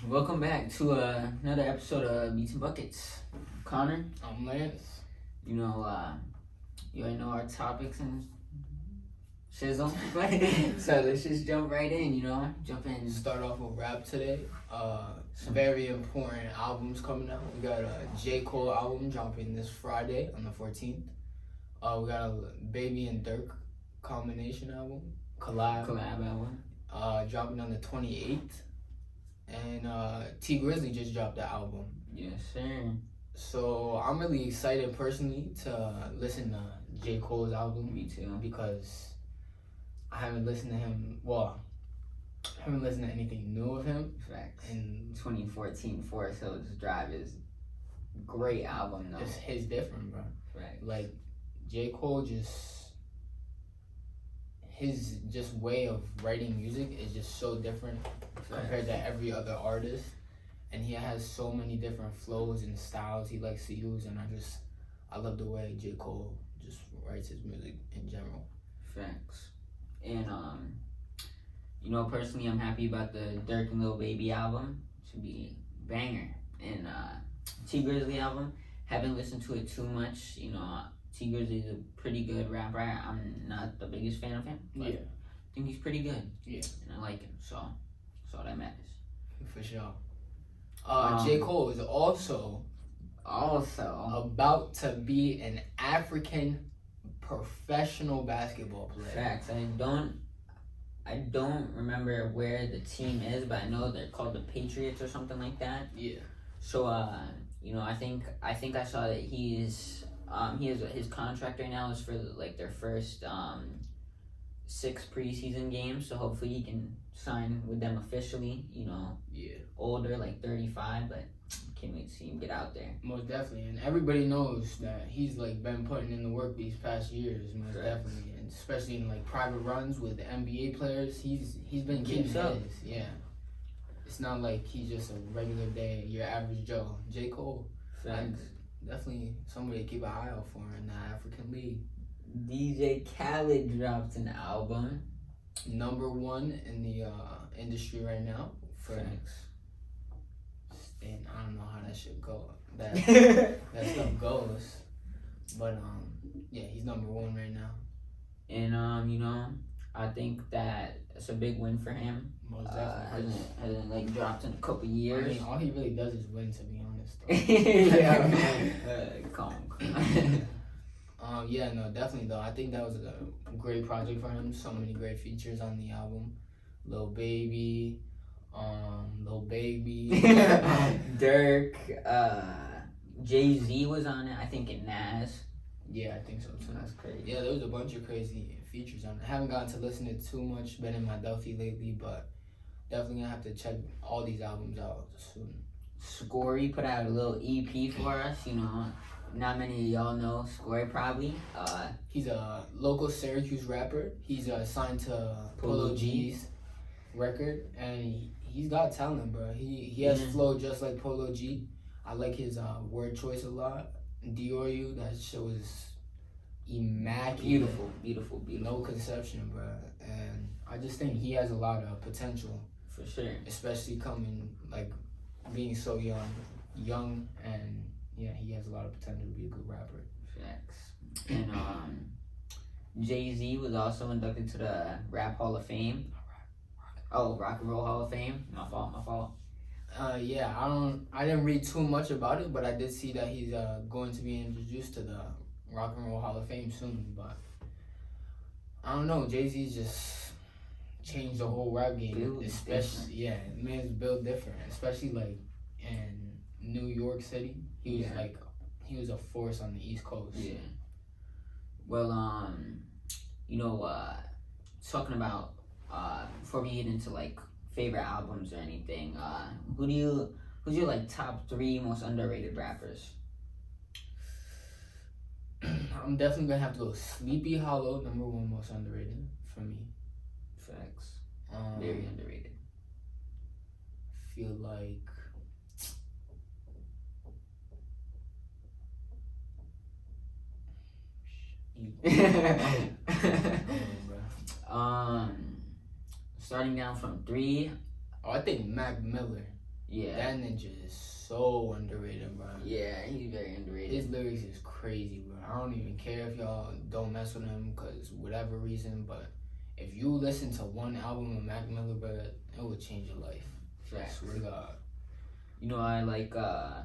Welcome back to another episode of Beatsnbuckets. Connor, I'm Lance. you already know our topics and shizzle. So let's just jump right in, jump in. Start off with rap today. Some very important albums coming out. We got a J. Cole album dropping this Friday on the 14th. We got a Baby and Dirk combination album, collab album. Dropping on the 28th. And T Grizzly just dropped the album. Yes, sir. So I'm really excited personally to listen to J. Cole's album. Me too. Because I haven't listened to him. Well, I haven't listened to anything new of him. Facts. And 2014 Forest Hills Drive is great album though. It's his different, bro. Right. Like J. Cole his way of writing music is just so different compared to every other artist, and he has so many different flows and styles he likes to use, and I love the way J. Cole just writes his music in general. Facts. And personally I'm happy about the Dirk and Lil Baby album. Should be banger. And T Grizzly album, haven't listened to it too much. T Grizzly is a pretty good rapper. I'm not the biggest fan of him, but I think he's pretty good. Yeah. And I like him, so that's all that matters. For sure. J. Cole is also about to be an African professional basketball player. Facts. I don't remember where the team is, but I know they're called the Patriots or something like that. Yeah. So I think I saw that his contract right now is for their first 6 preseason games, so hopefully he can sign with them officially. Yeah. Older, like 35, but can't wait to see him get out there. Most definitely, and everybody knows that he's been putting in the work these past years. Most definitely, and especially in private runs with the NBA players, he's been getting his. Yeah. It's not like he's just a regular day, your average Joe. J. Cole. Facts. Definitely somebody to keep an eye out for in the African League. DJ Khaled dropped an album. #1 in the industry right now. Facts. And I don't know how that shit go. That stuff goes. But yeah, he's #1 right now. And I think that it's a big win for him. Most definitely. Hasn't dropped in a couple years. I mean, all he really does is win, to be honest. Yeah. Calm. Yeah, no, definitely though. I think that was a great project for him. So many great features on the album. Lil Baby, Dirk, Jay-Z was on it, I think, and Nas. Yeah, I think so too. That's crazy. Yeah, there was a bunch of crazy features on it. I haven't gotten to listen to it too much. Been in my Delphi lately, but definitely gonna have to check all these albums out soon. Scory put out a little EP for us. Not many of y'all know Scory probably. He's a local Syracuse rapper. He's signed to Polo G's record, and he's got talent, bro. He has flow just like Polo G. I like his word choice a lot. Dior You, that shit was immaculate. Beautiful. No conception, bro. And I just think he has a lot of potential. For sure. Especially being so young, and yeah, he has a lot of potential to be a good rapper. Facts. And Jay-Z was also inducted to the Rap Hall of Fame. Rock and Roll Hall of Fame. My fault. Yeah, I didn't read too much about it, but I did see that he's going to be introduced to the Rock and Roll Hall of Fame soon. But I don't know, Jay-Z just changed the whole rap game. Especially, man's built different. Especially in New York City, he was a force on the East Coast. Yeah. Well, talking about before we get into favorite albums or anything, who's your top 3 most underrated rappers? I'm definitely gonna have to go Sleepy Hollow, #1 most underrated for me. Facts. Very underrated. Feel like people. Starting down from 3. Oh, I think Mac Miller. Yeah. That ninja is so underrated, bro. Yeah, he's very underrated. His lyrics is crazy, bro. I don't even care if y'all don't mess with him because whatever reason, but if you listen to one album of Mac Miller, bro, it will change your life. I swear to God. You know, I like, I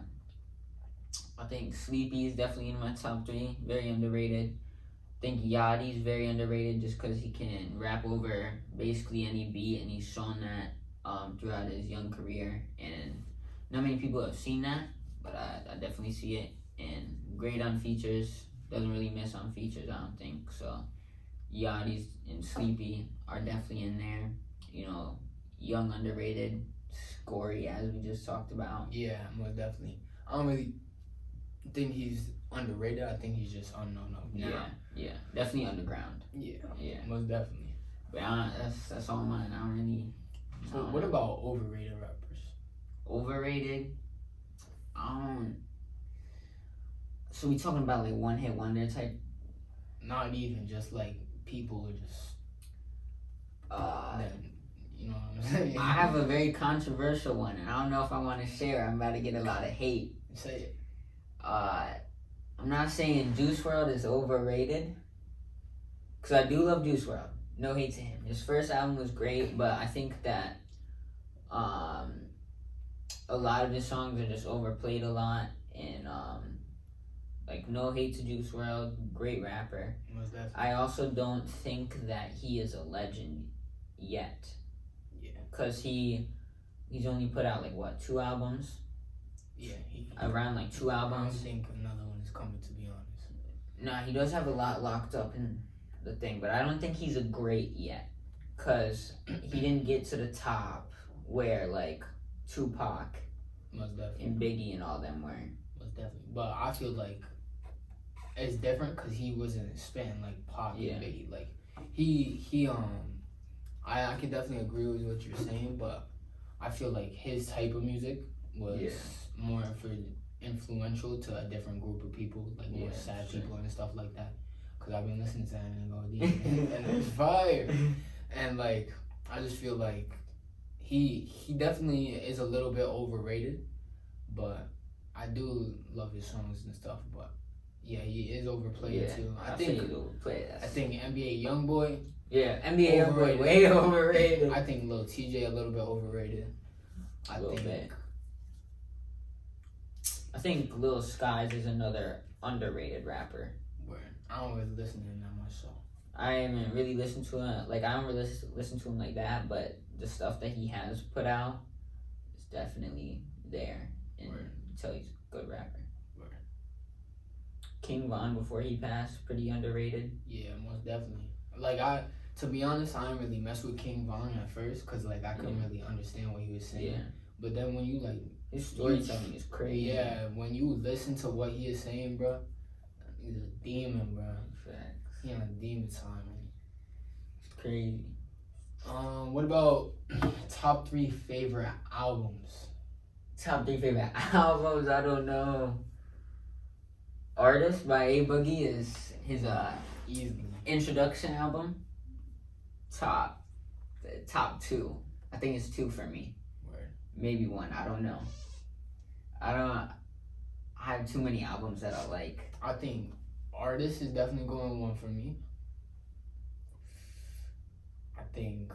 think Sleepy is definitely in my top 3. Very underrated. I think Yachty's very underrated just because he can rap over basically any beat, and he's shown that throughout his young career. And not many people have seen that, but I definitely see it. And great on features. Doesn't really miss on features, I don't think. So Yachty's and Sleepy are definitely in there. You know, young, underrated. Scory, as we just talked about. Yeah, most definitely. I don't really think he's underrated. I think he's just unknown now. Yeah, definitely underground. Yeah, most definitely. But that's all mine. I don't really. So what about overrated rappers? Overrated? So we talking about like one hit wonder type? Not even just like people who just. You know what I'm saying? I have a very controversial one, and I don't know if I want to share. I'm about to get a lot of hate. Say it. I'm not saying Juice WRLD is overrated, because I do love Juice WRLD. No hate to him. His first album was great, but I think that a lot of his songs are just overplayed a lot, and like, no hate to Juice WRLD, great rapper. Most definitely. I also don't think that he is a legend yet. Yeah. Because he's only put out like what, 2 albums? Yeah. Around like 2 albums. I don't think another one is coming, to be honest. Nah, he does have a lot locked up in the thing, but I don't think he's a great yet. Because he didn't get to the top where like Tupac Most definitely. and Biggie and all them were. Most definitely. But I feel like it's different because he wasn't spitting like Pac and Biggie. Like I can definitely agree with what you're saying, but I feel like his type of music was more influential to a different group of people, like more sad people and stuff like that. Cause I've been listening to that and go, and it's fire. And like, I just feel like he definitely is a little bit overrated, but I do love his songs and stuff. But yeah, he is overplayed too. I think he's overplayed. I think NBA YoungBoy. Yeah, NBA YoungBoy way overrated. I think Lil TJ a little bit overrated. I think Lil Skies is another underrated rapper. Word. I don't really listen to him that much, so. I haven't really listened to him. Like, I don't really listen to him like that, but the stuff that he has put out is definitely there. And you can tell he's a good rapper. Word. King Von, before he passed, pretty underrated. Yeah, most definitely. Like, to be honest, I didn't really mess with King Von at first, because, like, I couldn't really understand what he was saying. Yeah. But then when you, like... His storytelling is crazy. Yeah, when you listen to what he is saying, bro, he's a demon, bro. Facts. He on a demon time, man. It's crazy. What about top 3 favorite albums? Top 3 favorite albums? I don't know. Artist by A Boogie is his Easily. introduction album. Top 2. I think it's 2 for me. Word. Maybe 1. I don't know. I have too many albums that I like. I think Artist is definitely going 1 for me. I think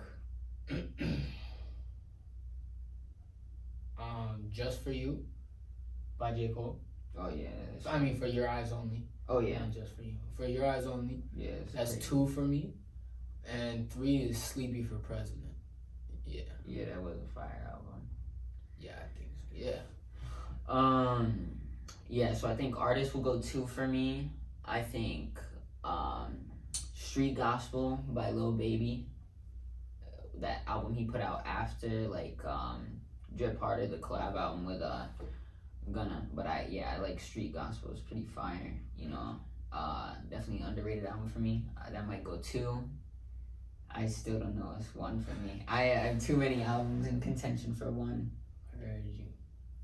Just For You by J. Cole. Oh yeah. I mean, For Your Eyes Only. Oh yeah. Not Just For You. For Your Eyes Only. Yeah. That's great. 2 for me. And 3 is Sleepy for President. Yeah. Yeah, that was a fire album. Yeah, I think so. Yeah. Yeah, so I think Artist will go 2 for me. I think Street Gospel by Lil Baby. That album he put out after like Drip Harder, the collab album with Gunna. But I like Street Gospel. It's pretty fire, you know. Definitely underrated album for me. That might go 2. I still don't know. It's 1 for me. I have too many albums in contention for 1. I heard you.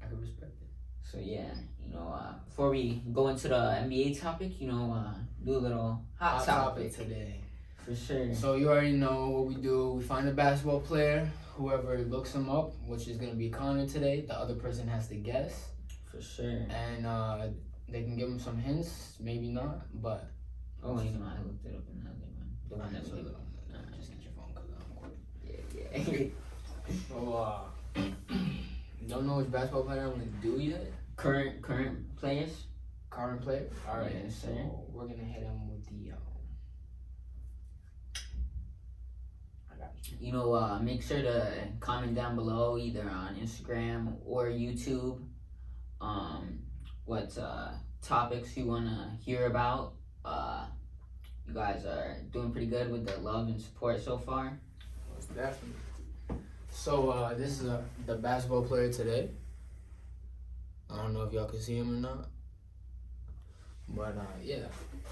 I can respect it. So yeah, you know, before we go into the NBA topic, do a little hot topic today. for sure. So you already know what we do. We find a basketball player, whoever looks him up, which is gonna be Connor today. The other person has to guess. For sure. And they can give him some hints, maybe not, but. Oh, I looked it up in the other one. The one that we did. Just get your phone, cause I'm quick. Yeah. So don't know which basketball player I'm gonna do yet. Current players. Current player. All right. Yes, so sir. we're gonna hit him with the. I got you. Make sure to comment down below either on Instagram or YouTube. What topics you wanna hear about. You guys are doing pretty good with the love and support so far. Most definitely. So this is the basketball player today. I don't know if y'all can see him or not, but yeah.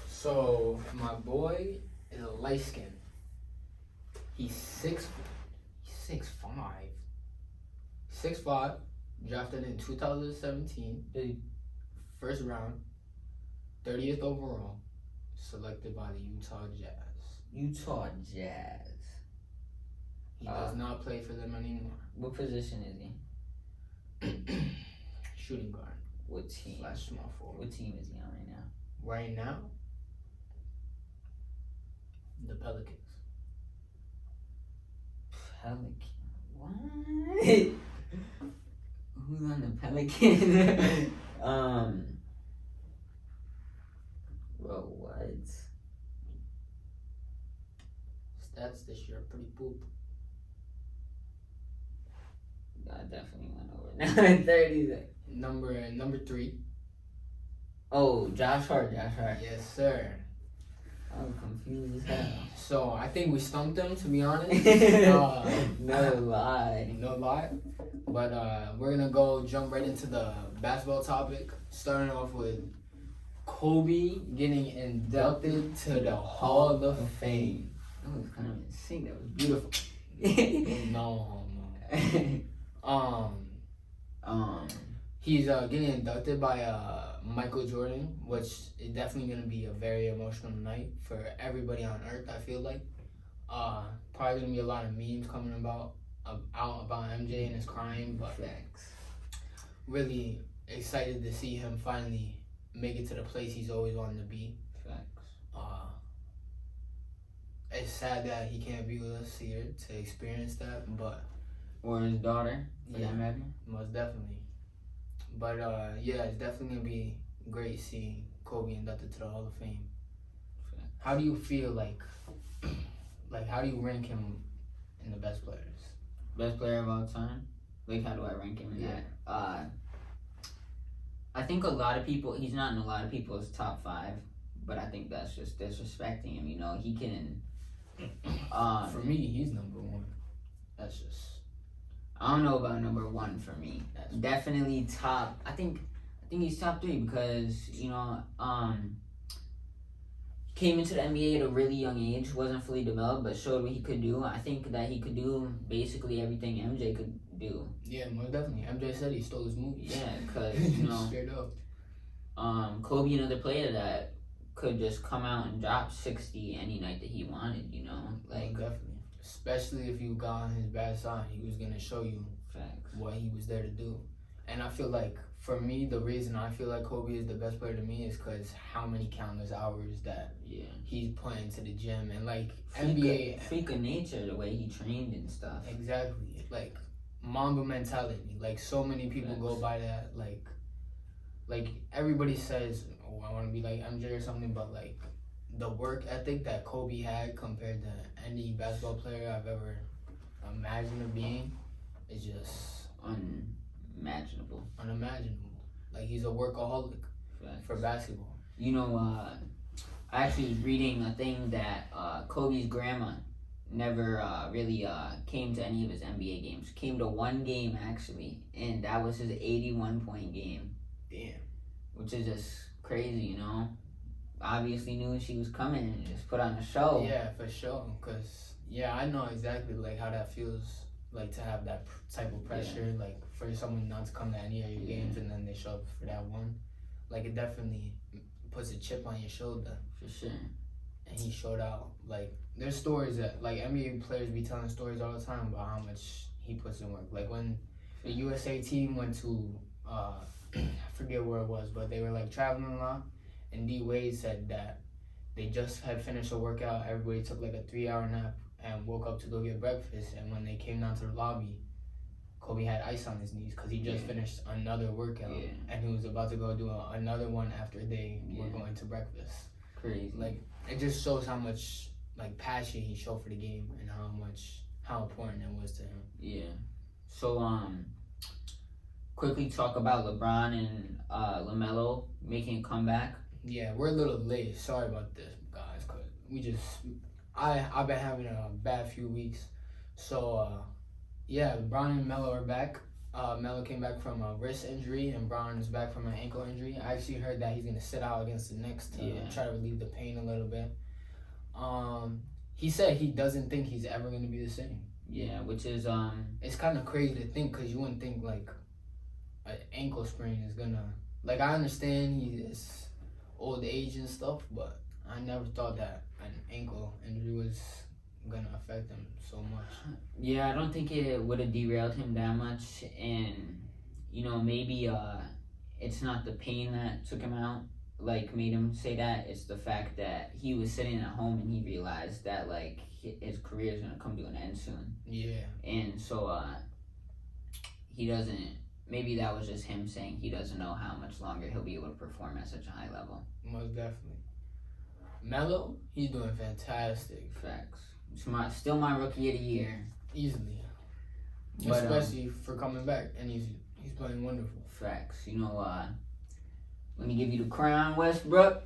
So my boy is a light skin. He's 6'5", drafted in 2017, first round, 30th overall, selected by the Utah Jazz. Utah Jazz. He does not play for them anymore. What position is he? Shooting guard. What team? / small forward. What team is he on right now? Right now, the Pelicans. Pelican. What? Who's on the Pelicans? Bro, what? Stats this year are pretty poop. I definitely went over 30. Number 3. Oh, Josh Hart. Yes, sir. I'm confused as hell. So I think we stumped him, to be honest. No lie. No lie. But we're gonna jump right into the basketball topic, starting off with Kobe getting inducted to the Hall of Fame. That was kind of insane. That was beautiful. No. He's getting inducted by Michael Jordan, which is definitely gonna be a very emotional night for everybody on Earth. I feel like probably gonna be a lot of memes coming out about MJ and his crying, but Facts. really excited to see him finally make it to the place he's always wanted to be. Facts. It's sad that he can't be with us here to experience that, but Or his daughter, for that matter. most definitely. But yeah, it's definitely gonna be great seeing Kobe inducted to the Hall of Fame. Facts. How do you feel like how do you rank him in the best players? Best player of all time? Like, how do I rank him in that? I think he's not in a lot of people's top 5, but I think that's just disrespecting him. He can. For me, he's number 1. That's just. I don't know about number 1 for me. Definitely top. I think he's top 3 because came into the NBA at a really young age, wasn't fully developed, but showed what he could do. I think that he could do basically everything MJ could do. Yeah, most definitely. MJ said he stole his movies. Yeah, because straight up. Kobe, another player that could just come out and drop 60 any night that he wanted. Like definitely. Especially if you got on his bad side, he was gonna show you Facts. what he was there to do. And I feel like for me, the reason I feel like Kobe is the best player to me is because how many countless hours that he's putting into the gym and like freak of nature, the way he trained and stuff. Exactly, like Mamba mentality. Like so many people go by that. Like everybody says, "Oh, I want to be like MJ or something," but like the work ethic that Kobe had compared to any basketball player I've ever imagined of being is just unimaginable. Like he's a workaholic for basketball. I actually was reading a thing that Kobe's grandma never really came to any of his NBA games. Came to one game actually, and that was his 81-point game. Damn. Which is just crazy, Obviously knew she was coming and just put on a show. Yeah, for sure. Cause I know exactly like how that feels. Like to have that type of pressure, like for someone not to come to any of your games and then they show up for that one. Like it definitely puts a chip on your shoulder. For sure. And he showed out. Like there's stories that like NBA players be telling stories all the time about how much he puts in work. Like when the USA team went to I forget where it was, but they were like traveling a lot, and D Wade said that they just had finished a workout. Everybody took like a 3-hour nap and woke up to go get breakfast. And when they came down to the lobby, Kobe had ice on his knees because he just finished another workout, and he was about to go do another one after they were going to breakfast. Crazy. Like it just shows how much like passion he showed for the game and how important it was to him. Yeah. So quickly talk about LeBron and LaMelo making a comeback. Yeah, we're a little late. Sorry about this, guys, cause I've been having a bad few weeks. So yeah, LeBron and Melo are back. Melo came back from a wrist injury, and Bron is back from an ankle injury. I actually heard that he's gonna sit out against the Knicks to try to relieve the pain a little bit. He said he doesn't think he's ever gonna be the same. Yeah, which is it's kind of crazy to think because you wouldn't think like an ankle sprain is gonna like. I understand he is old age and stuff, but I never thought that an ankle injury was gonna affect him so much. Yeah, I don't think it would have derailed him that much, and maybe it's not the pain that took him out, like made him say that. It's the fact that he was sitting at home and he realized that like his career is gonna come to an end soon. Yeah. And so he doesn't. Maybe that was just him saying he doesn't know how much longer he'll be able to perform at such a high level. Most definitely. Melo, he's doing fantastic. Facts. Still my rookie of the year. Easily. But, especially for coming back, and he's playing wonderful. Facts. Let me give you the crown, Westbrook.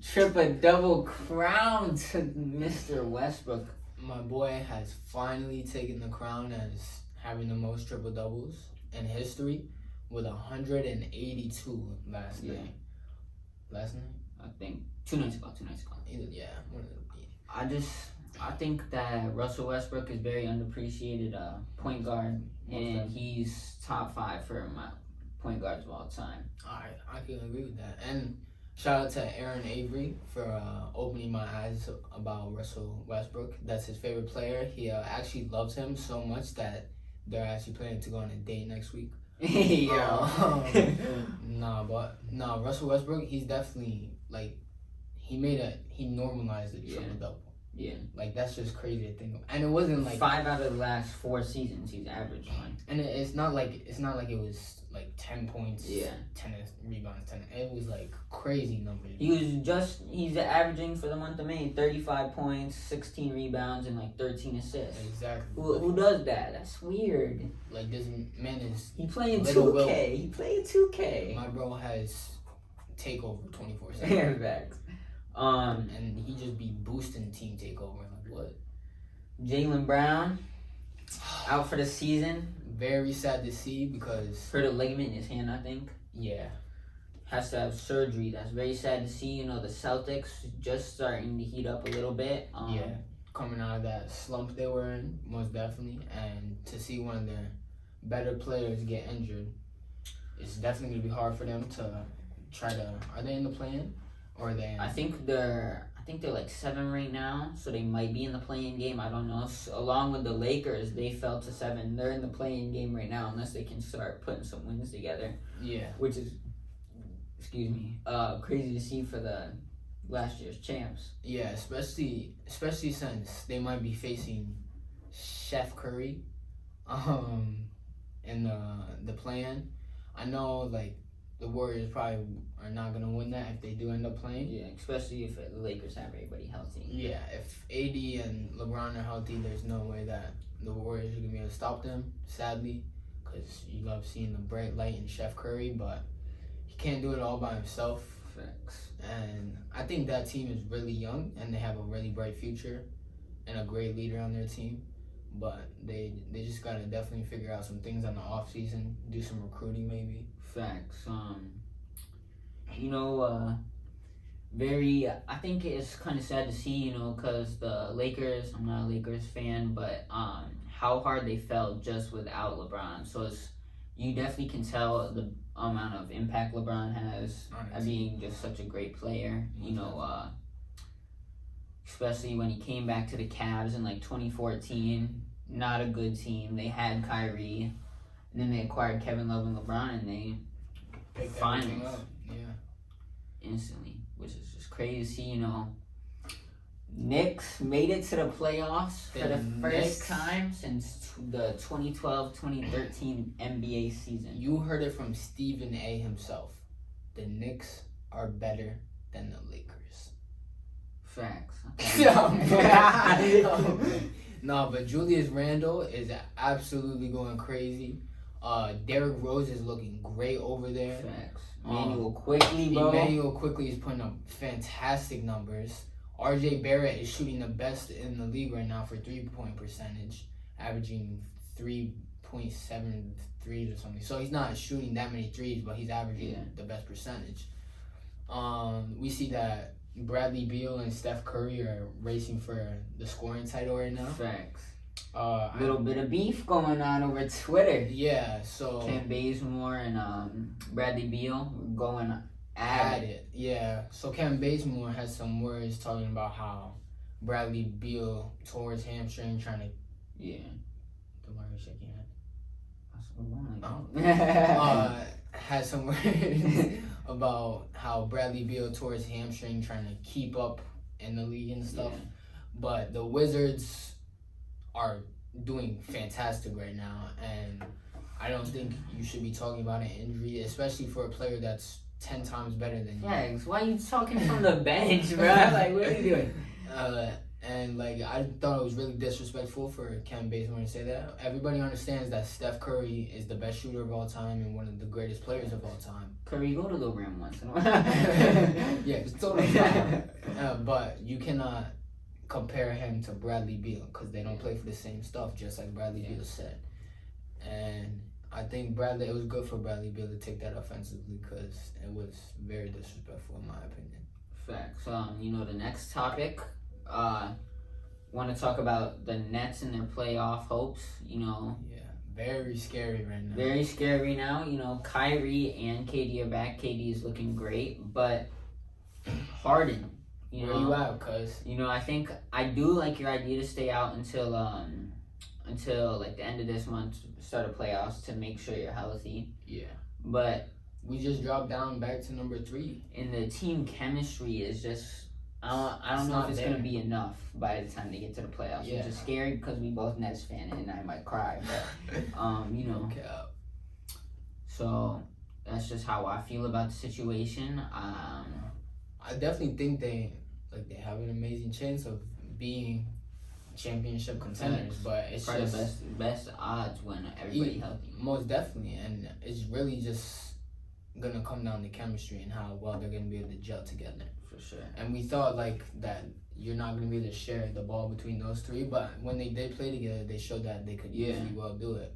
Triple-double crown to Mr. Westbrook. My boy has finally taken the crown as having the most triple-doubles in history with 182 last night. Last night? I think 2 nights ago. Yeah. I think that Russell Westbrook is very underappreciated point guard, and he's top 5 for my point guards of all time. Alright, I can agree with that. And shout out to Aaron Avery for opening my eyes about Russell Westbrook. That's his favorite player. He actually loves him so much that they're actually planning to go on a date next week. Yeah. Russell Westbrook, he's definitely like he normalized the triple double. Yeah. Like that's just crazy to think of. And it wasn't like 5 out of the last 4 seasons he's averaged one. And it's not like it was like 10 points, 10 rebounds, 10. It was like crazy numbers. He's averaging for the month of May 35 points, 16 rebounds, and like 13 assists. Exactly. Who does that? That's weird. Like this man is he playing 2K. He playing 2K. My bro has takeover 24/7. Facts. And he just be boosting team takeover. Like what? Jaylen Brown out for the season. Very sad to see because hurt a ligament in his hand, I think. Yeah. Has to have surgery. That's very sad to see. The Celtics just starting to heat up a little bit. Coming out of that slump they were in, most definitely, and to see one of their better players get injured, it's definitely gonna be hard for them to try to. Are they in the play-in? Or are they? I think they're like 7 right now, so they might be in the play-in game. I don't know. So, along with the Lakers, they fell to 7. They're in the play-in game right now, unless they can start putting some wins together. Yeah. Which is, crazy to see for the last year's champs. Yeah, especially since they might be facing Chef Curry, in the play-in. I know like the Warriors probably are not gonna win that if they do end up playing. Yeah, especially if the Lakers have everybody healthy. Yeah, if AD and LeBron are healthy, there's no way that the Warriors are gonna be able to stop them. Sadly, because you love seeing the bright light in Chef Curry, but he can't do it all by himself. Facts. And I think that team is really young and they have a really bright future and a great leader on their team. But they just gotta definitely figure out some things on the off season, do some recruiting maybe. Facts. I think it's kind of sad to see, because the Lakers, I'm not a Lakers fan, but how hard they felt just without LeBron. So it's you definitely can tell the amount of impact LeBron has at being just such a great player. You know, especially when he came back to the Cavs in like 2014. Not a good team. They had Kyrie, and then they acquired Kevin Love and LeBron, and they Picked finals everything up. instantly, which is just crazy. You know, Knicks made it to the playoffs for the first time since the 2012-2013 NBA season. You heard it from Stephen A. himself. The Knicks are better than the Lakers. Facts. No, but Julius Randle is absolutely going crazy. Derrick Rose is looking great over there. Facts. Emmanuel Quickly, bro. Emmanuel Quickly is putting up fantastic numbers. RJ Barrett is shooting the best in the league right now for 3-point percentage, averaging 3.7 threes or something. So he's not shooting that many threes, but he's averaging the best percentage. We see that Bradley Beal and Steph Curry are racing for the scoring title right now. Facts. Little bit of beef going on over Twitter. Yeah, so Ken Bazemore and Bradley Beal going at it. Yeah, so Ken Bazemore has some words talking about how Bradley Beal tore his hamstring trying to. Yeah. Why are you shaking your head? That's what had some words about how Bradley Beal tore his hamstring trying to keep up in the league and stuff. Yeah. But the Wizards are doing fantastic right now, and I don't think you should be talking about an injury, especially for a player that's 10 times better than you. Thanks. Why are you talking from the bench, bro? Like, what are you doing? And like, I thought it was really disrespectful for Ken Bazemore to say that. Everybody understands that Steph Curry is the best shooter of all time and one of the greatest players of all time. Curry, go to the rim once in a while. Yeah, it's totally fine. But you cannot compare him to Bradley Beal because they don't play for the same stuff, just like Bradley Beal said. And I think it was good for Bradley Beal to take that offensively because it was very disrespectful in my opinion. Facts. You know, the next topic, want to talk about the Nets and their playoff hopes. You know, very scary right now. Very scary now. You know, Kyrie and KD are back. KD is looking great, but Harden. You know, where you at, cuz? You know, I do like your idea to stay out until like the end of this month, start of playoffs to make sure you're healthy. Yeah. But we just dropped down back to number 3. And the team chemistry is just I don't know if it's gonna be enough by the time they get to the playoffs. Which is scary because we both Nets fan and I might cry. But you know. Okay. So that's just how I feel about the situation. I definitely think they have an amazing chance of being championship contenders, but it's probably just the best odds when everybody healthy. Most definitely, and it's really just gonna come down to chemistry and how well they're gonna be able to gel together. For sure. And we thought that you're not gonna be able to share the ball between those 3, but when they did play together, they showed that they could easily well do it.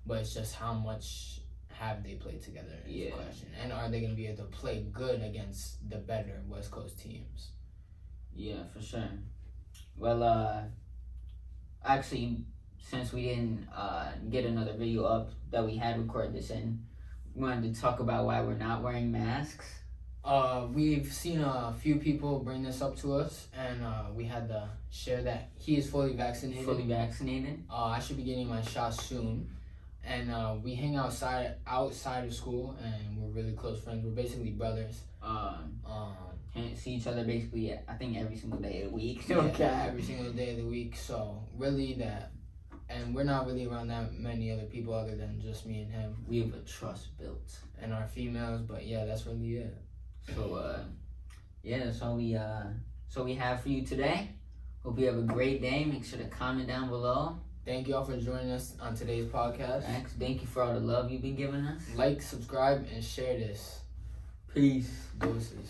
But it's just how much have they played together is the question, and are they gonna be able to play good against the better West Coast teams? Yeah, for sure. Well, actually, since we didn't get another video up that we had recorded this in, we wanted to talk about why we're not wearing masks. We've seen a few people bring this up to us, and we had to share that he is fully vaccinated. I should be getting my shot soon, and we hang outside of school, and we're really close friends. We're basically brothers. See each other basically, I think, every single day of the week. Every single day of the week. So really and we're not really around that many other people other than just me and him. We have a trust built. And our females, but that's really it. So that's all we have for you today. Hope you have a great day. Make sure to comment down below. Thank you all for joining us on today's podcast. Thanks. Thank you for all the love you've been giving us. Like, subscribe, and share this. Peace. Deuces.